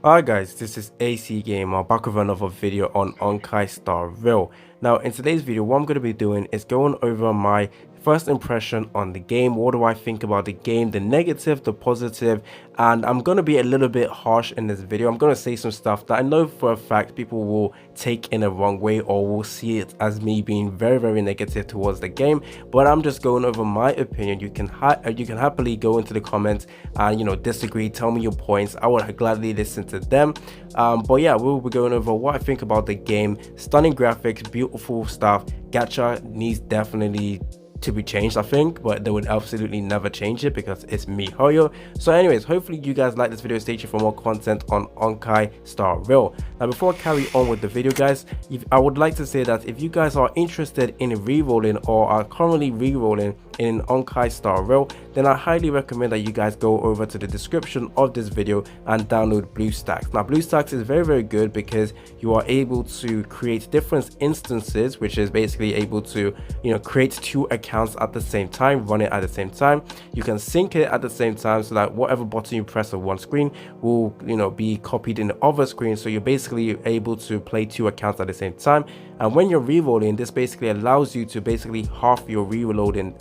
Hi guys, this is AC Gamer back with another video on Honkai Star Rail. Now in today's video what I'm going to be doing is going over my first impression on the game. What do I think about the game, the negative, the positive, and I'm going to be a little bit harsh in this video. I'm going to say some stuff that I know for a fact people will take in a wrong way or will see it as me being very negative towards the game, but I'm just going over my opinion. You can happily go into the comments and disagree, tell me your points. I would gladly listen to them. But yeah, we'll be going over what I think about the game. Stunning graphics, beautiful stuff. Gacha needs definitely to be changed, I think, but they would absolutely never change it because it's mihoyo. So anyways, hopefully you guys like this video. Stay tuned for more content on Honkai Star Rail. Now before I carry on with the video guys, I would like to say that if you guys are interested in re-rolling or are currently re-rolling in Honkai Star Rail, then I highly recommend that you guys go over to the description of this video and download BlueStacks. Now BlueStacks is very good because you are able to create different instances, which is basically able to create two accounts at the same time, run it at the same time. You can sync it at the same time so that whatever button you press on one screen will be copied in the other screen, so you're basically able to play two accounts at the same time. And when you're re-rolling, this basically allows you to basically half your re-rolling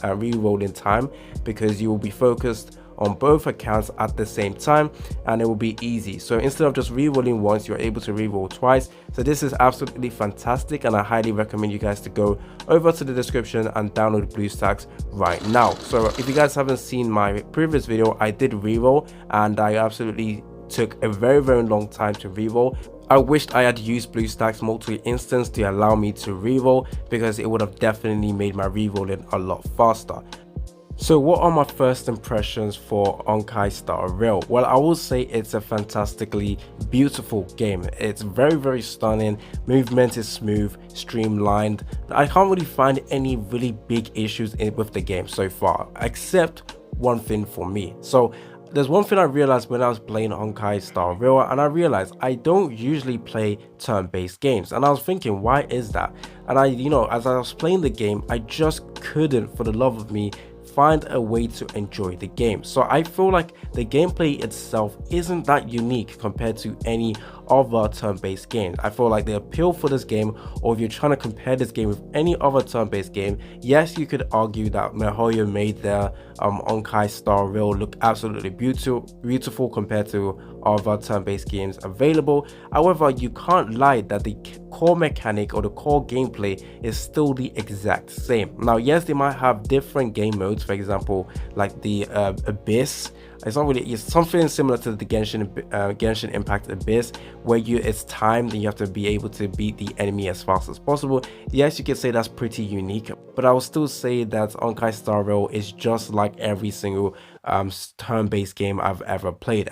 time, because you will be focused on both accounts at the same time and it will be easy. So instead of just re-rolling once, you're able to re-roll twice. So this is absolutely fantastic and I highly recommend you guys to go over to the description and download BlueStacks right now. So if you guys haven't seen my previous video, I did re-roll and I absolutely took a very long time to re-roll. I wished I had used BlueStacks multi-instance to allow me to re-roll, because it would have definitely made my re-rolling a lot faster. So what are my first impressions for Honkai Star Rail? Well, I will say it's a fantastically beautiful game. It's very stunning. Movement is smooth, streamlined. I can't really find any really big issues with the game so far, except one thing for me. So there's one thing I realized when I was playing Honkai Star Rail, and I realized I don't usually play turn-based games, and I was thinking, why is that? And as I was playing the game, I just couldn't, for the love of me, find a way to enjoy the game. So I feel like the gameplay itself isn't that unique compared to any other turn-based game. I feel like the appeal for this game, or if you're trying to compare this game with any other turn-based game, yes, you could argue that mihoyo made their Honkai Star Rail look absolutely beautiful compared to other turn-based games available. However, you can't lie that the core mechanic or the core gameplay is still the exact same. Now yes, they might have different game modes, for example like the Abyss. It's something similar to the Genshin Impact Abyss, where it's timed and you have to be able to beat the enemy as fast as possible. Yes, you could say that's pretty unique, but I will still say that Honkai Star Rail is just like every single turn-based game I've ever played.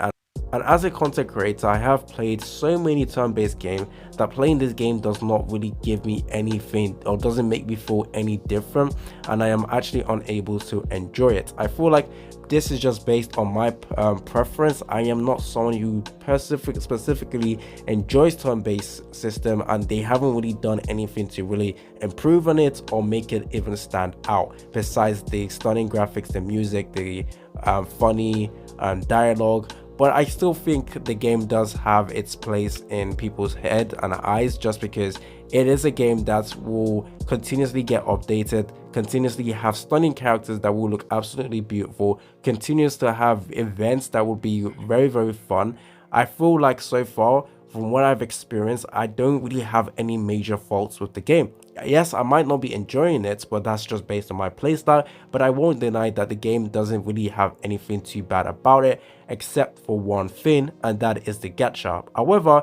And as a content creator, I have played so many turn-based games that playing this game does not really give me anything, or doesn't make me feel any different, and I am actually unable to enjoy it. I feel like this is just based on my preference. I am not someone who specifically enjoys turn-based system, and they haven't really done anything to really improve on it or make it even stand out, besides the stunning graphics, the music, the funny dialogue. But I still think the game does have its place in people's head and eyes, just because it is a game that will continuously get updated, continuously have stunning characters that will look absolutely beautiful, continues to have events that will be very fun. I feel like so far, from what I've experienced, I don't really have any major faults with the game. Yes, I might not be enjoying it, but that's just based on my playstyle. But I won't deny that the game doesn't really have anything too bad about it, except for one thing, and that is the gacha. However,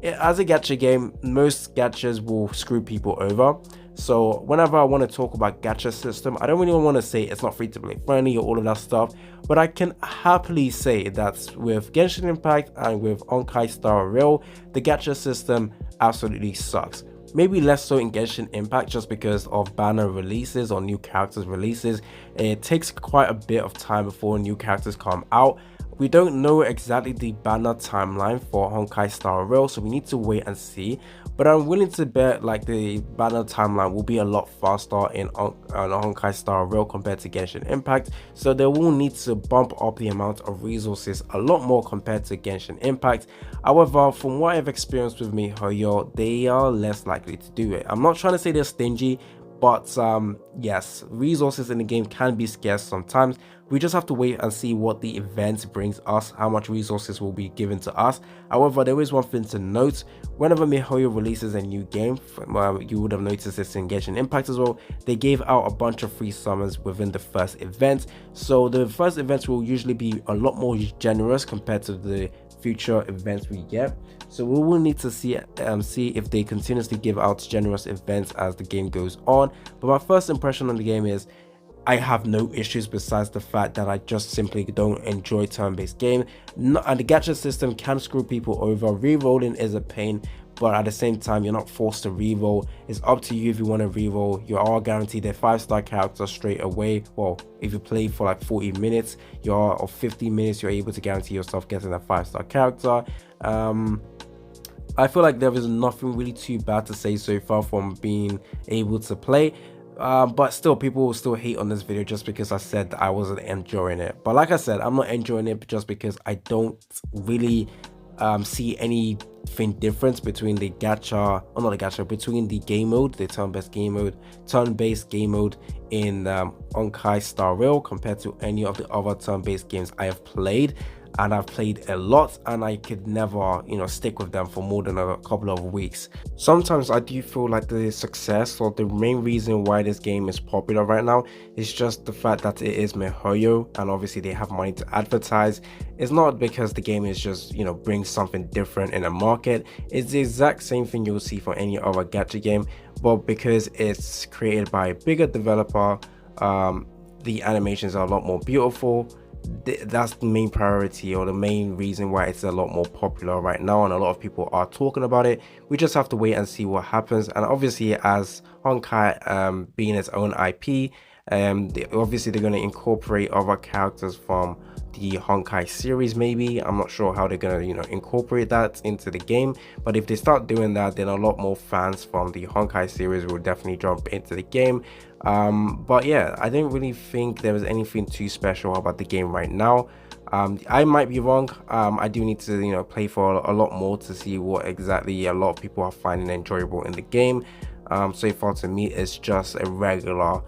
as a gacha game, most gachas will screw people over. So whenever I want to talk about gacha system, I don't really want to say it's not free to play friendly or all of that stuff, but I can happily say that with Genshin Impact and with Honkai Star Rail, the gacha system absolutely sucks. Maybe less so in Genshin Impact, just because of banner releases or new characters releases. It takes quite a bit of time before new characters come out. We don't know exactly the banner timeline for Honkai Star Rail, so we need to wait and see. but I'm willing to bet like the banner timeline will be a lot faster in Honkai Star Rail compared to Genshin Impact, so they will need to bump up the amount of resources a lot more compared to Genshin Impact. However, from what I've experienced with mihoyo, they are less likely to do it. I'm not trying to say they're stingy, but yes, resources in the game can be scarce sometimes. We just have to wait and see what the event brings us, how much resources will be given to us. However, there is one thing to note: whenever mihoyo releases a new game, you would have noticed this in Genshin Impact as well, they gave out a bunch of free summons within the first event. So the first events will usually be a lot more generous compared to the future events we get. So we will need to see if they continuously give out generous events as the game goes on. But my first impression on the game is I have no issues, besides the fact that I just simply don't enjoy turn-based game. And the gacha system can screw people over. Rerolling is a pain, but at the same time, you're not forced to reroll. It's up to you if you want to reroll. You are guaranteed a 5-star character straight away. Well, if you play for like 40 minutes, or 50 minutes, you're able to guarantee yourself getting a 5-star character. I feel like there is nothing really too bad to say so far from being able to play. But still, people will still hate on this video just because I said that I wasn't enjoying it. But like I said, I'm not enjoying it just because I don't really see anything different between the gacha, or not the gacha, between the game mode, the turn-based game mode in Honkai Star Rail compared to any of the other turn-based games I have played. And I've played a lot, and I could never, stick with them for more than a couple of weeks. Sometimes I do feel like the success, or the main reason why this game is popular right now, is just the fact that it is mihoyo, and obviously they have money to advertise. It's not because the game is just, brings something different in the market. It's the exact same thing you'll see for any other gacha game, but because it's created by a bigger developer, the animations are a lot more beautiful. That's the main priority, or the main reason why it's a lot more popular right now, and a lot of people are talking about it. We just have to wait and see what happens. And obviously, as Honkai being its own IP, obviously they're going to incorporate other characters from the Honkai series. Maybe, I'm not sure how they're going to incorporate that into the game, but if they start doing that, then a lot more fans from the Honkai series will definitely jump into the game. But yeah, I don't really think there is anything too special about the game right now. I might be wrong. I do need to play for a lot more to see what exactly a lot of people are finding enjoyable in the game. So far to me, it's just a regular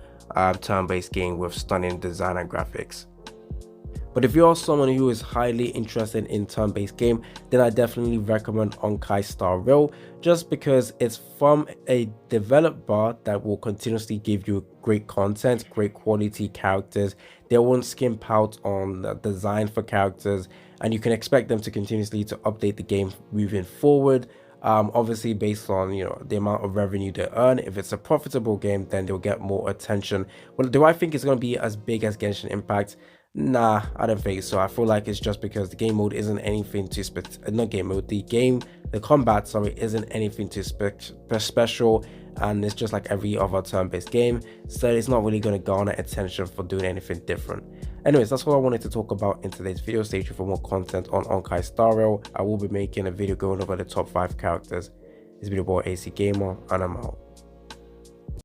turn-based game with stunning design and graphics. But if you're someone who is highly interested in turn-based game, then I definitely recommend Honkai Star Rail, just because it's from a developer that will continuously give you great content, great quality characters. They won't skimp out on the design for characters, and you can expect them to continuously to update the game moving forward. Obviously based on the amount of revenue they earn. If it's a profitable game, then they'll get more attention. Well, do I think it's going to be as big as Genshin Impact? Nah, I don't think so. I feel like it's just because the game mode isn't anything too not game mode, the combat, sorry, isn't anything too special, and it's just like every other turn-based game, so it's not really going to garner attention for doing anything different. Anyways, that's all I wanted to talk about in today's video. Stay tuned for more content on Honkai Star Rail. I will be making a video going over the top 5 characters. It's been your boy AC Gamer, and I'm out.